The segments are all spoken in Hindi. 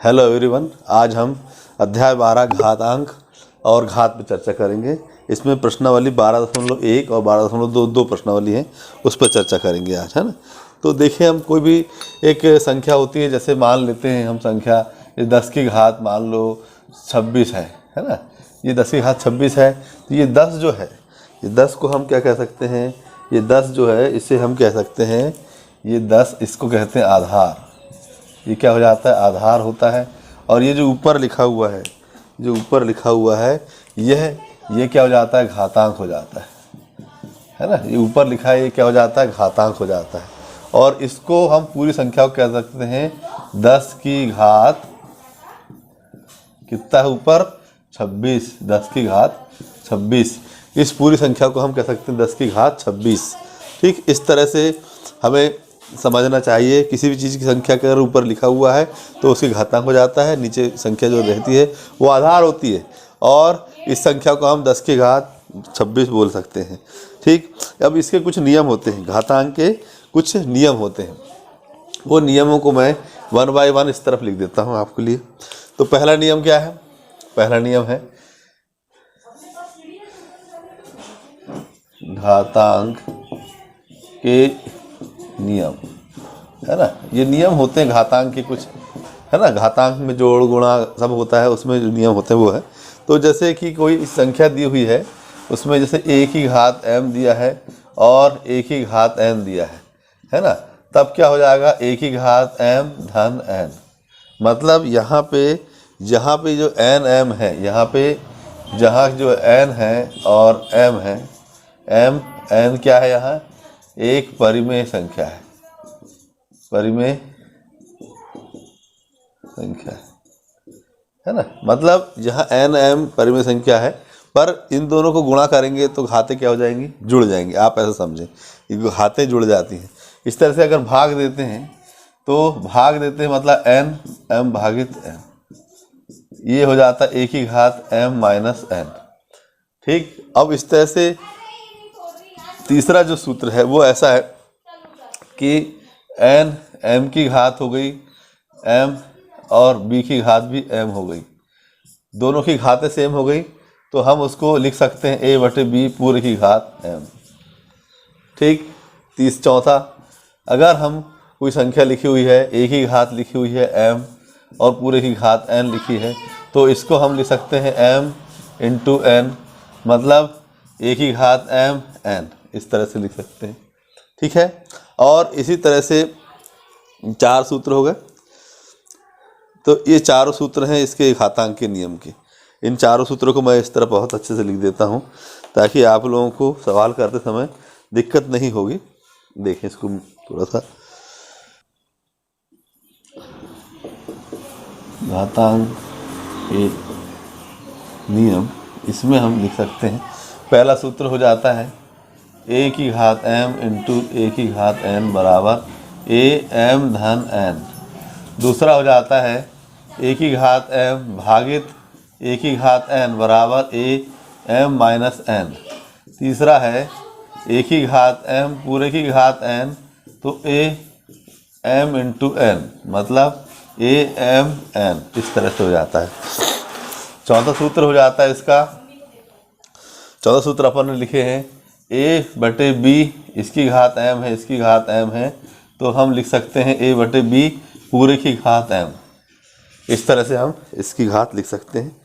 हेलो एवरीवन, आज हम अध्याय 12 घातांक और घात पर चर्चा करेंगे। इसमें प्रश्नावली 12.1 और 12.22 प्रश्नावली है, उस पर चर्चा करेंगे आज, है ना। तो देखिए, हम कोई भी एक संख्या होती है, जैसे मान लेते हैं हम संख्या, ये 10 की घात मान लो 26 है ना। ये 10 की घात 26 है, तो ये 10 जो है, ये 10 को हम क्या कह सकते हैं, ये 10 जो है इसे हम कह सकते हैं, ये 10 इसको कहते हैं आधार। ये क्या हो जाता है, आधार होता है। और ये जो ऊपर लिखा हुआ है, जो ऊपर लिखा हुआ है, ये क्या हो जाता है, घातांक हो जाता है ना। ये ऊपर लिखा है, ये क्या हो जाता है, घातांक हो जाता है। और इसको हम पूरी संख्या को कह सकते हैं 10 की घात कितना है ऊपर, 26, 10 की घात 26। इस पूरी संख्या को हम कह सकते हैं 10 की घात 26। ठीक, इस तरह से हमें समझना चाहिए। किसी भी चीज़ की संख्या के अगर ऊपर लिखा हुआ है तो उसकी घातांक हो जाता है, नीचे संख्या जो रहती है वो आधार होती है। और इस संख्या को हम 10 की घात 26 बोल सकते हैं। ठीक, अब इसके कुछ नियम होते हैं, घातांक के कुछ नियम होते हैं। वो नियमों को मैं 1 बाय 1 इस तरफ लिख देता हूँ आपके लिए। तो पहला नियम क्या है, पहला नियम है घातांक के नियम, है ना। ये नियम होते हैं घातांक के कुछ, है ना। घातांक में जोड़ गुणा सब होता है, उसमें जो नियम होते हैं वो है। तो जैसे कि कोई संख्या दी हुई है, उसमें जैसे a की घात m दिया है और a की घात n दिया है ना। तब क्या हो जाएगा, a की घात m धन n। मतलब यहाँ पे जो n m है, यहाँ पे जहाँ जो n है और m है, m n क्या है, यहाँ एक परिमेय संख्या परिमेय संख्या है ना। मतलब जहाँ n m परिमेय संख्या है, पर इन दोनों को गुणा करेंगे तो घातें क्या हो जाएंगी, जुड़ जाएंगी। आप ऐसा समझें, ये घातें जुड़ जाती हैं। इस तरह से अगर भाग देते हैं तो भाग देते हैं मतलब n m भागित n, ये हो जाता है a की घात m माइनस n। ठीक, अब इस तरह से तीसरा जो सूत्र है वो ऐसा है कि n m की घात हो गई m और b की घात भी m हो गई, दोनों की घातें सेम हो गई, तो हम उसको लिख सकते हैं a बटे b पूरे की घात m। ठीक, चौथा, अगर हम कोई संख्या लिखी हुई है, a की घात लिखी हुई है m और पूरे की घात n लिखी है, तो इसको हम लिख सकते हैं m इंटू n, मतलब a की घात m n, इस तरह से लिख सकते हैं। ठीक है, और इसी तरह से 4 सूत्र हो गए। तो ये चारों सूत्र हैं इसके घातांक के नियम के। इन चारों सूत्रों को मैं इस तरह बहुत अच्छे से लिख देता हूँ ताकि आप लोगों को सवाल करते समय दिक्कत नहीं होगी। देखें इसको थोड़ा सा, घातांक के नियम, इसमें हम लिख सकते हैं, पहला सूत्र हो जाता है a की घात m इंटू a की घात n बराबर a m धन n। दूसरा हो जाता है a की घात m भागित a की घात n बराबर a m माइनस n। तीसरा है a की घात m पूरे की घात n, तो a m इंटू n, मतलब a m n, इस तरह से हो जाता है। चौथा सूत्र हो जाता है इसका, चौथा सूत्र अपन ने लिखे हैं a बटे b, इसकी घात m है, इसकी घात m है, तो हम लिख सकते हैं a बटे b पूरे की घात m। इस तरह से हम इसकी घात लिख सकते हैं।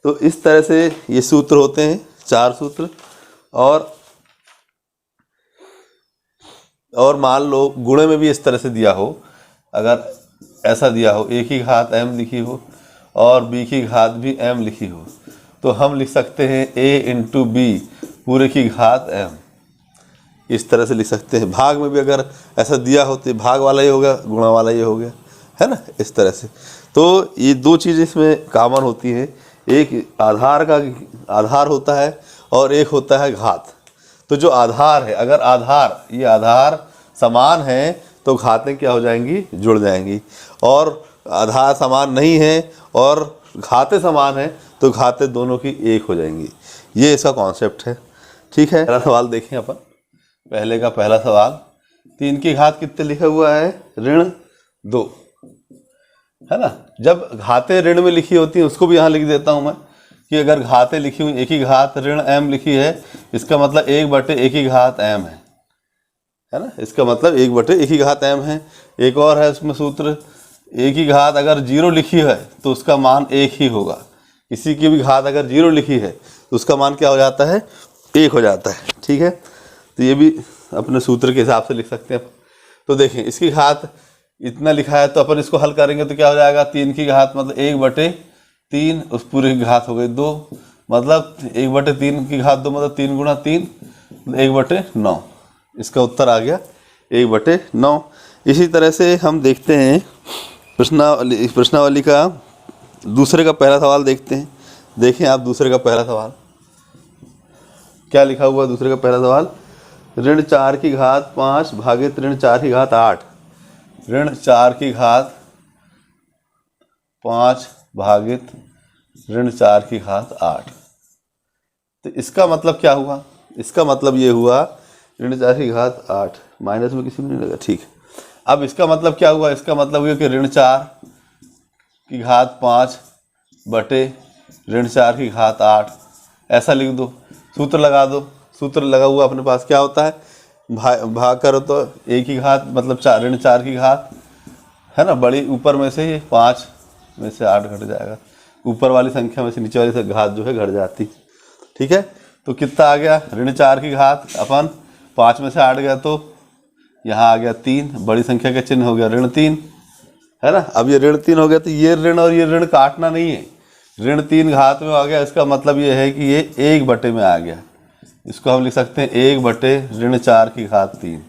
तो इस तरह से ये सूत्र होते हैं, 4 सूत्र। और मान लो गुणे में भी इस तरह से दिया हो, अगर ऐसा दिया हो a की घात m लिखी हो और b की घात भी m लिखी हो, तो हम लिख सकते हैं a इंटू b पूरे की घात m, इस तरह से लिख सकते हैं। भाग में भी अगर ऐसा दिया हो तो भाग वाला ही हो गया, गुणा वाला ही हो गया, है ना, इस तरह से। तो ये 2 चीज़ इसमें कॉमन होती हैं, एक आधार होता है और एक होता है घात। तो जो आधार है, अगर ये आधार समान है तो घातें क्या हो जाएंगी, जुड़ जाएंगी। और आधार समान नहीं है और घातें समान है तो घातें दोनों की एक हो जाएंगी। ये इसका कॉन्सेप्ट है। ठीक है, पहला सवाल देखें अपन। पहले का पहला सवाल, 3 की घात कितने लिखा हुआ है, ऋण 2। है ना। जब घातें ऋण में लिखी होती हैं उसको भी यहाँ लिख देता हूँ मैं कि अगर घातें लिखी हुई एक ही घात ऋण m लिखी है, इसका मतलब 1/1 m है ना। इसका मतलब 1/1 m है। एक और है उसमें सूत्र, एक ही घात अगर 0 लिखी है तो उसका मान 1 ही होगा। किसी की भी घात अगर 0 लिखी है तो उसका मान क्या हो जाता है, 1 हो जाता है। ठीक है, तो ये भी अपने सूत्र के हिसाब से लिख सकते हैं। तो देखें इसकी घात इतना लिखा है तो अपन इसको हल करेंगे तो क्या हो जाएगा, 3 की घात मतलब 1/3, उस पूरे की घात हो गई 2, मतलब 1/3 की घात 2 मतलब 3 × 3 1/9। इसका उत्तर आ गया 1/9। इसी तरह से हम देखते हैं प्रश्नावली का दूसरे का पहला सवाल देखते हैं। देखें आप दूसरे का पहला सवाल क्या लिखा हुआ है। दूसरे का पहला सवाल, ऋण 4 की घात 5 भागित ऋण 4 की घात 8, ऋण 4 की घात 5 भागित ऋण 4 की घात 8। तो इसका मतलब क्या हुआ, इसका मतलब ये हुआ ऋण 4 की घात 8, माइनस में किसी में नहीं लगा, ठीक है। अब इसका मतलब क्या हुआ, इसका मतलब ये कि ऋण 4 की घात 5 बटे ऋण 4 की घात 8, ऐसा लिख दो। सूत्र लगा दो, सूत्र लगा हुआ अपने पास क्या होता है, भाग करो तो 1 की घात मतलब ऋण 4 की घात है ना, बड़ी ऊपर में से 5 में से 8 घट जाएगा, ऊपर वाली संख्या में से नीचे वाली से घात जो है घट जाती। ठीक है, तो कितना आ गया, ऋण 4 की घात अपन 5 में से 8 गया तो यहाँ आ गया 3, बड़ी संख्या का चिन्ह हो गया ऋण 3 है ना। अब ये ऋण 3 हो गया तो ये ऋण और ये ऋण काटना नहीं है, ऋण 3 घात में आ गया। इसका मतलब ये है कि ये 1 में आ गया। इसको हम लिख सकते हैं 1 ऋण 4 की घात 3।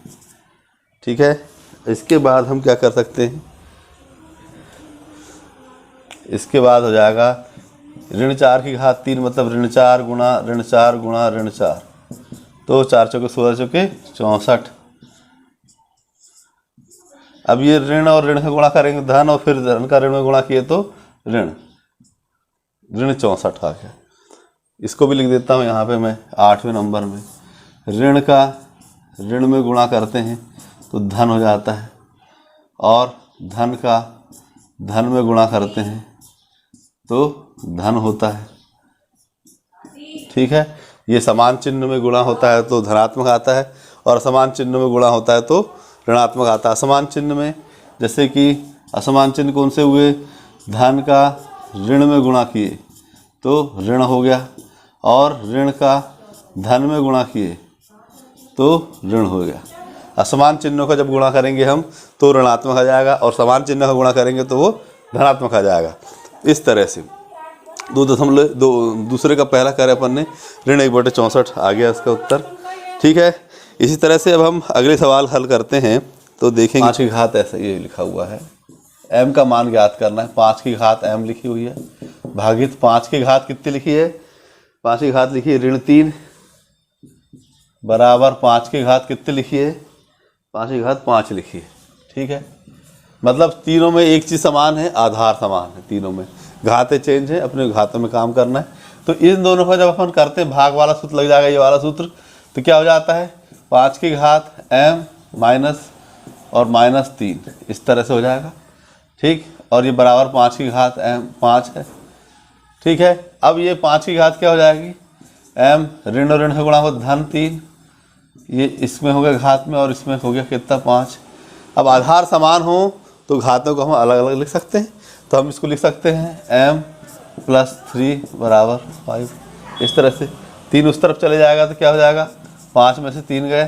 ठीक है, इसके बाद हम क्या कर सकते हैं, इसके बाद हो जाएगा ऋण 4 की घात 3 मतलब ऋण 4 गुणा ऋण 4 गुणा ऋण 4, तो 4 चौके 16 चौके 64। अब ये ऋण और ऋण का गुणा करेंगे धन, और फिर धन का ऋण में गुणा किए तो ऋण 64 आ गया। इसको भी लिख देता हूँ यहाँ पे मैं 8वें नंबर में, ऋण का ऋण में गुणा करते हैं तो धन हो जाता है, और धन का धन में गुणा करते हैं तो धन होता है। ठीक है, ये समान चिन्ह में गुणा होता है तो धनात्मक आता है, और असमान चिन्ह में गुणा होता है तो ऋणात्मक आता है। असमान चिन्ह में जैसे कि असमान चिन्ह कौन से हुए, धन का ऋण में गुणा किए तो ऋण हो गया, और ऋण का धन में गुणा किए तो ऋण हो गया। असमान चिन्हों का जब गुणा करेंगे हम तो ऋणात्मक आ जाएगा, और समान चिन्ह का गुणा करेंगे तो वो धनात्मक आ जाएगा। इस तरह से 2.2 दूसरे का पहला करे अपन ने, ऋण 1/64 आ गया इसका उत्तर। ठीक है, इसी तरह से अब हम अगले सवाल हल करते हैं तो देखेंगे 5 की घात ऐसा ये लिखा हुआ है, m का मान ज्ञात करना है। 5 की घात m लिखी हुई है, भागित 5 की घात कितनी लिखी है, 5 की घात लिखी है ऋण 3 बराबर 5 की घात कितनी लिखी है, 5 की घात 5 लिखी है। ठीक है, मतलब तीनों में एक चीज़ समान है, आधार समान है, तीनों में घातें चेंज है, अपने घातों में काम करना है। तो इन दोनों का जब अपन करते हैं भाग वाला सूत्र लग जाएगा, ये वाला सूत्र, तो क्या हो जाता है 5 की घात m माइनस और -3 इस तरह से हो जाएगा। ठीक, और ये बराबर 5 की घात m 5 है। ठीक है, अब ये 5 की घात क्या हो जाएगी, m ऋण और ऋण का गुणा हो धन 3, ये इसमें हो गया घात में और इसमें हो गया कितना 5। अब आधार समान हो तो घातों को हम अलग अलग लिख सकते हैं, तो हम इसको लिख सकते हैं m + 3 = 5। इस तरह से 3 उस तरफ चले जाएगा तो क्या हो जाएगा, 5 में से 3 गए,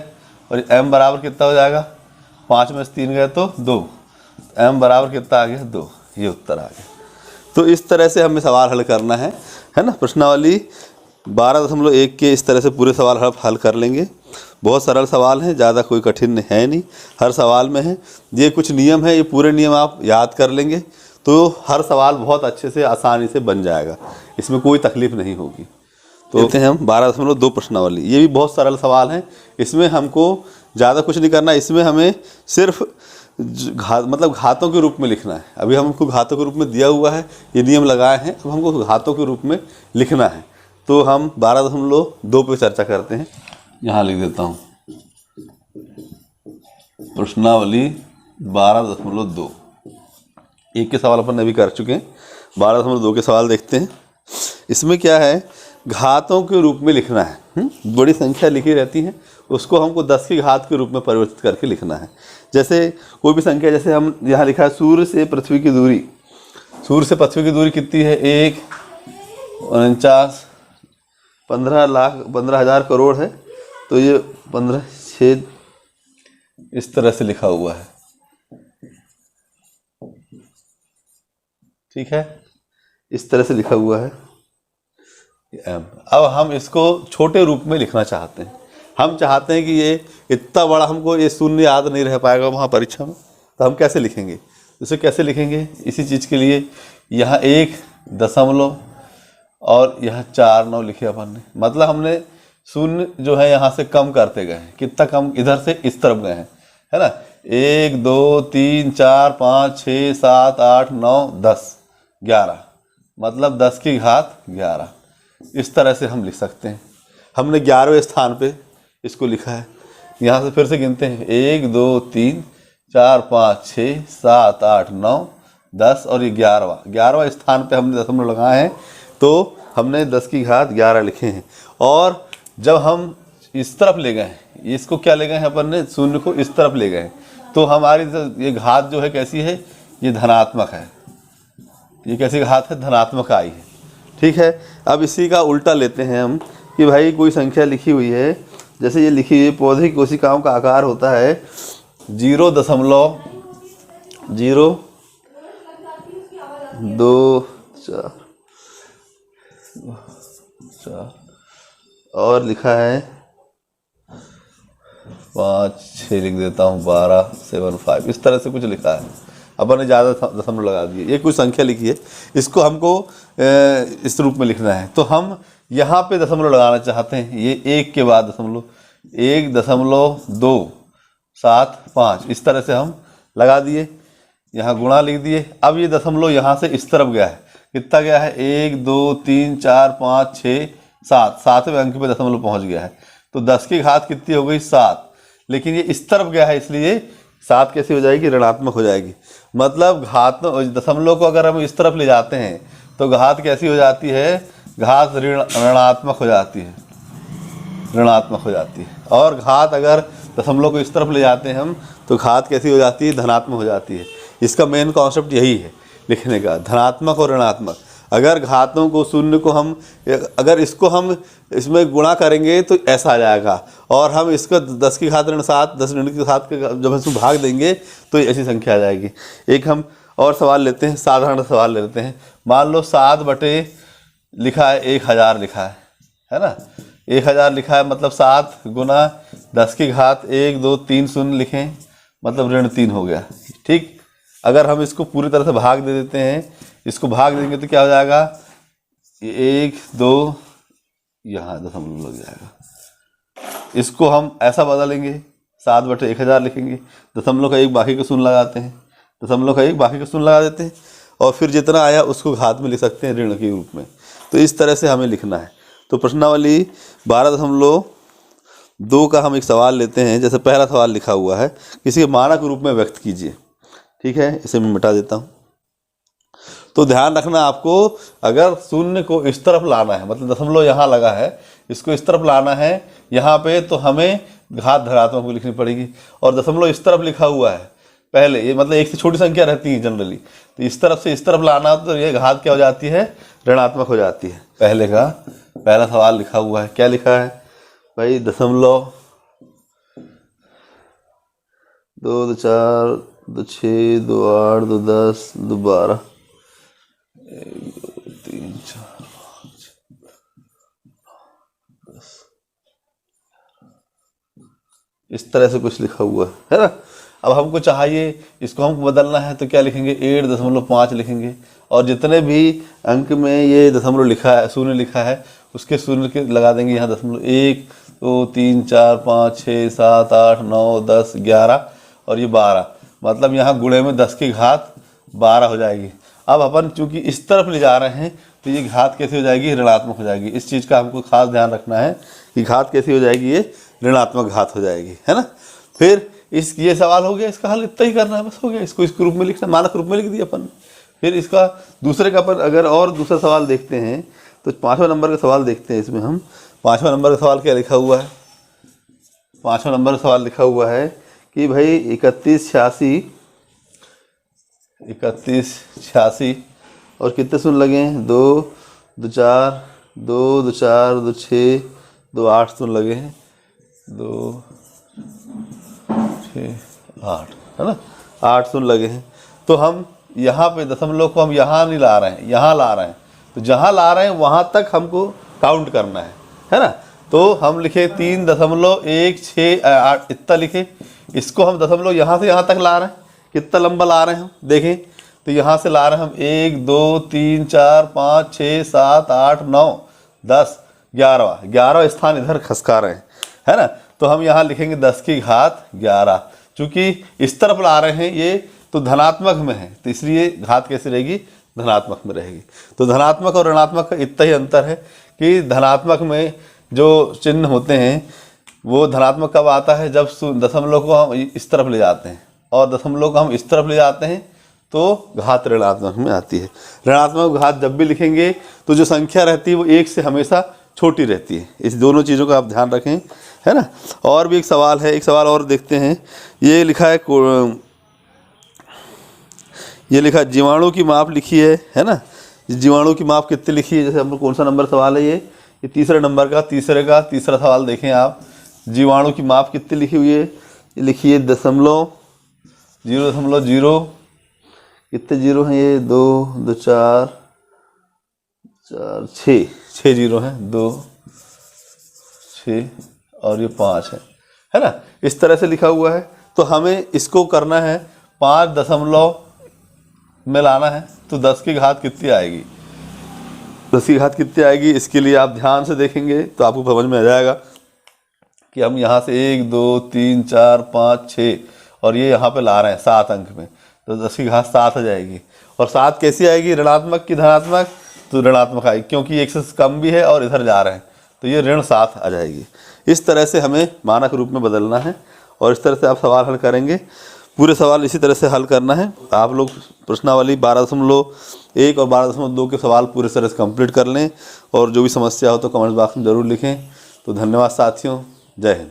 और m बराबर कितना हो जाएगा, 5 में से 3 गए तो 2, m बराबर कितना आ गया 2, ये उत्तर आ गया। तो इस तरह से हमें सवाल हल करना है ना। प्रश्नावली 12.1 के इस तरह से पूरे सवाल हल कर लेंगे। बहुत सरल सवाल हैं, ज़्यादा कोई कठिन है नहीं, हर सवाल में है। ये कुछ नियम है, ये पूरे नियम आप याद कर लेंगे तो हर सवाल बहुत अच्छे से आसानी से बन जाएगा, इसमें कोई तकलीफ नहीं होगी। तो देखते हैं हम 12.2 प्रश्नावली, ये भी बहुत सरल सवाल हैं, इसमें हमको ज़्यादा कुछ नहीं करना, इसमें हमें सिर्फ मतलब घातों के रूप में लिखना है। अभी हमको घातों के रूप में दिया हुआ है, ये नियम लगाए हैं, अब हमको घातों के रूप में लिखना है। तो हम 12.2 पे चर्चा करते हैं। यहाँ लिख देता हूँ प्रश्नावली 12.2। 1 के सवाल अपन अभी कर चुके हैं। 12.2 के सवाल देखते हैं। इसमें क्या है, घातों के रूप में लिखना है। बड़ी संख्या लिखी रहती है, उसको हमको 10 की घात के रूप में परिवर्तित करके लिखना है। जैसे कोई भी संख्या, जैसे हम यहाँ लिखा है सूर्य से पृथ्वी की दूरी, सूर्य से पृथ्वी की दूरी कितनी है, 1, 49, 15,00,000 करोड़ है। तो ये 15 छेद इस तरह से लिखा हुआ है, ठीक है, इस तरह से लिखा हुआ है m। अब हम इसको छोटे रूप में लिखना चाहते हैं। हम चाहते हैं कि ये इतना बड़ा, हमको ये शून्य याद नहीं रह पाएगा वहाँ परीक्षा में, तो हम कैसे लिखेंगे, इसे कैसे लिखेंगे, इसी चीज़ के लिए यहाँ 1 दशमलव और यहाँ 4 9 लिखे अपन ने। मतलब हमने शून्य जो है यहाँ से कम करते गए हैं। कितना कम, इधर से इस तरफ गए हैं, है ना। 1 2 3 4 5 6 7 8 9 10 11, मतलब 10 की घात 11। इस तरह से हम लिख सकते हैं। हमने 11वें स्थान पे इसको लिखा है। यहाँ से फिर से गिनते हैं, 1 2 3 4 5 6 7 8 9 10 और ये 11वां स्थान पे हमने दशमलव लगाए हैं, तो हमने 10 की घात 11 लिखे हैं। और जब हम इस तरफ ले गए, इसको क्या ले गए हैं अपन ने, शून्य को इस तरफ ले गए, तो हमारी ये घात जो है कैसी है, ये धनात्मक है। ये कैसी घात है, धनात्मक आई है, ठीक है। अब इसी का उल्टा लेते हैं हम कि भाई कोई संख्या लिखी हुई है, जैसे ये लिखी हुई, पौधे की कोशिकाओं का आकार होता है 0.024 और लिखा है 5 6 लिख देता हूँ, 12.75 इस तरह से कुछ लिखा है। अपन ने ज़्यादा दशमलव लगा दिए। ये कुछ संख्या लिखी है, इसको हमको इस रूप में लिखना है, तो हम यहाँ पे दशमलव लगाना चाहते हैं। ये 1 के बाद दशमलव, 1.275 इस तरह से हम लगा दिए, यहाँ गुणा लिख दिए। अब ये दशमलव यहाँ से इस तरफ गया है, कितना गया है, 1 2 3 4 5 6 7, 7वें अंक पे दशमलव पहुँच गया है। तो 10 की घात कितनी हो गई, 7। लेकिन ये इस तरफ गया है, इसलिए 7 कैसी हो जाएगी, ऋणात्मक हो जाएगी। मतलब घात, दशमलव को अगर हम इस तरफ ले जाते हैं तो घात कैसी हो जाती है, घात ऋणात्मक हो जाती है, ऋणात्मक हो जाती है। और घात अगर दशमलव को इस तरफ ले जाते हैं हम, तो घात कैसी हो जाती है, धनात्मक हो जाती है। इसका मेन कॉन्सेप्ट यही है लिखने का, धनात्मक और ऋणात्मक। अगर घातों को, शून्य को हम, अगर इसको हम इसमें गुणा करेंगे तो ऐसा आ जाएगा, और हम इसको 10 की घात ऋण 7, 10 ऋण की घात के जब हम भाग देंगे तो ऐसी संख्या आ जाएगी। एक हम और सवाल लेते हैं, साधारण सवाल लेते हैं। मान लो 7 बटे लिखा है 1000 लिखा है ना, 1000 लिखा है, मतलब 7 गुना 10 की घात 1 2 3 शून्य लिखें, मतलब ऋण 3 हो गया, ठीक। अगर हम इसको पूरी तरह से भाग दे देते हैं, इसको भाग देंगे तो क्या हो जाएगा, 1 2 यहाँ दशमलव लग जाएगा। इसको हम ऐसा बदलेंगे, 7 बटे 1000 लिखेंगे, दशमलव का 1 बाकी का शून्य लगाते हैं, दशमलव का 1 बाकी का शून्य लगा देते हैं, और फिर जितना आया उसको घात में लिख सकते हैं, ऋण के रूप में। तो इस तरह से हमें लिखना है। तो प्रश्नावली 12.2 का हम एक सवाल लेते हैं। जैसे पहला सवाल लिखा हुआ है, किसी मानक रूप में व्यक्त कीजिए, ठीक है। इसे मैं मिटा देता हूँ। तो ध्यान रखना आपको, अगर शून्य को इस तरफ लाना है, मतलब दशमलव यहाँ लगा है, इसको इस तरफ लाना है यहाँ पे, तो हमें घात धनात्मक को लिखनी पड़ेगी। और दशमलव इस तरफ लिखा हुआ है पहले, ये मतलब 1 से छोटी संख्या रहती है जनरली, तो इस तरफ से इस तरफ लाना, तो ये घात क्या हो जाती है, ऋणात्मक हो जाती है। पहला सवाल लिखा हुआ है, क्या लिखा है भाई, दशमलव 2 2 4 2 6 2 8 2 10 2 12 1 2 3 4 5 10 इस तरह से कुछ लिखा हुआ है ना। अब हमको चाहिए, इसको हमको बदलना है, तो क्या लिखेंगे, 8.5 लिखेंगे, और जितने भी अंक में ये दशमलव लिखा है, शून्य लिखा है, उसके शून्य के लगा देंगे यहाँ दशमलव। 1 2 3 4 5 6 7 8 9 10 11 और ये 12, मतलब यहाँ गुणे में 10 की घात 12 हो जाएगी। अब अपन चूंकि इस तरफ ले जा रहे हैं, तो ये घात कैसी हो जाएगी, ऋणात्मक हो जाएगी। इस चीज़ का हमको खास ध्यान रखना है कि घात कैसी हो जाएगी, ये ऋणात्मक घात हो जाएगी, है ना। फिर ये सवाल हो गया, इसका हल इतना ही करना है, बस हो गया। इसको इस रूप में लिखना, मानक रूप में लिख दिया अपन। फिर इसका दूसरे का अपन अगर और दूसरा सवाल देखते हैं तो 5वां नंबर का सवाल देखते हैं। इसमें हम 5वां नंबर का सवाल क्या लिखा हुआ है। 5वां नंबर का सवाल लिखा हुआ है कि भाई 3186 और कितने शून्य लगे हैं, 2 2 4 2 2 4 2 6 2 8 शून्य लगे हैं, 2 6 8 है ना, 8 शून्य लगे हैं। तो हम यहाँ पे दशमलव को हम यहाँ नहीं ला रहे हैं, यहाँ ला रहे हैं। तो जहाँ ला रहे हैं वहाँ तक हमको काउंट करना है ना। तो हम लिखे 3.168 इतना लिखे। इसको हम दशमलव यहाँ से यहाँ तक ला रहे हैं, कितना लंबा ला रहे हैं हम देखें। तो यहाँ से ला रहे हैं हम 1 2 3 4 5 6 7 8 9 10 11वां स्थान इधर खसका रहे हैं, है ना। तो हम यहाँ लिखेंगे 10 की घात 11। चूँकि इस तरफ ला रहे हैं ये तो धनात्मक में है, तो इसलिए घात कैसे रहेगी, धनात्मक में रहेगी। तो धनात्मक और ऋणात्मक का इतना ही अंतर है कि धनात्मक में जो चिन्ह होते हैं वो धनात्मक कब आता है, जब दशमलव को हम इस तरफ ले जाते हैं, और दशमलव को हम इस तरफ ले जाते हैं तो घात ऋणात्मक में आती है। ऋणात्मक घात जब भी लिखेंगे तो जो संख्या रहती है वो 1 से हमेशा छोटी रहती है। इस दोनों चीज़ों का आप ध्यान रखें, है ना। और भी एक सवाल है, एक सवाल और देखते हैं। ये लिखा है, ये लिखा जीवाणु की माप लिखी है ना। जीवाणु की माप कितनी लिखी है, जैसे हम कौन सा नंबर सवाल है ये तीसरे नंबर का तीसरा सवाल देखें आप। जीवाणु की माप कितनी लिखी हुई है, ये लिखी है 0.0 कितने जीरो हैं ये, 2 2 4 4 6 जीरो हैं, 2 6 और ये 5 है ना। इस तरह से लिखा हुआ है। तो हमें इसको करना है 5 दशमलव में लाना है। तो 10 की घात कितनी आएगी, 10 की घात कितनी आएगी, इसके लिए आप ध्यान से देखेंगे तो आपको समझ में आ जाएगा कि हम यहाँ से 1 2 3 4 5 6 और ये यहाँ पे ला रहे हैं 7 अंक में, तो 10 की घात 7 आ जाएगी। और 7 कैसी आएगी, ऋणात्मक की धनात्मक, तो ऋणात्मक आएगी क्योंकि 1 से कम भी है और इधर जा रहे हैं, तो ये ऋण 7 आ जाएगी। इस तरह से हमें मानक रूप में बदलना है और इस तरह से आप सवाल हल करेंगे। पूरे सवाल इसी तरह से हल करना है। आप लोग प्रश्नावली 12.1 और 12.2 के सवाल पूरे तरह से कंप्लीट कर लें, और जो भी समस्या हो तो कमेंट बॉक्स में ज़रूर लिखें। तो धन्यवाद साथियों, जय हिंद।